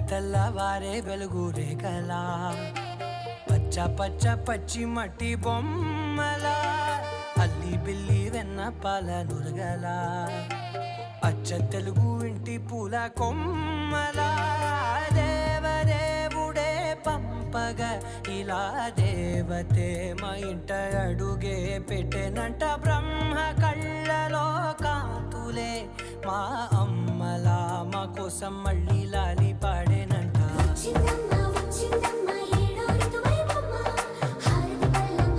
తెల్లవారే వెలుగు రేఖలా పచ్చ పచ్చ పచ్చి మట్టి బొమ్మలా అల్లి బిల్లి వెన్న పాల నురగలా అచ్చ తెలుగు ఇంటి పూల కొమ్మలా దేవదేవుడే పంపగ ఇలా దేవతే మా ఇంట అడుగే పెట్టెనంట బ్రహ్మ కళ్ళలో కాంతులే మా అమ్మలా మా కోసం మళ్ళీ లాలి పాడేనంట.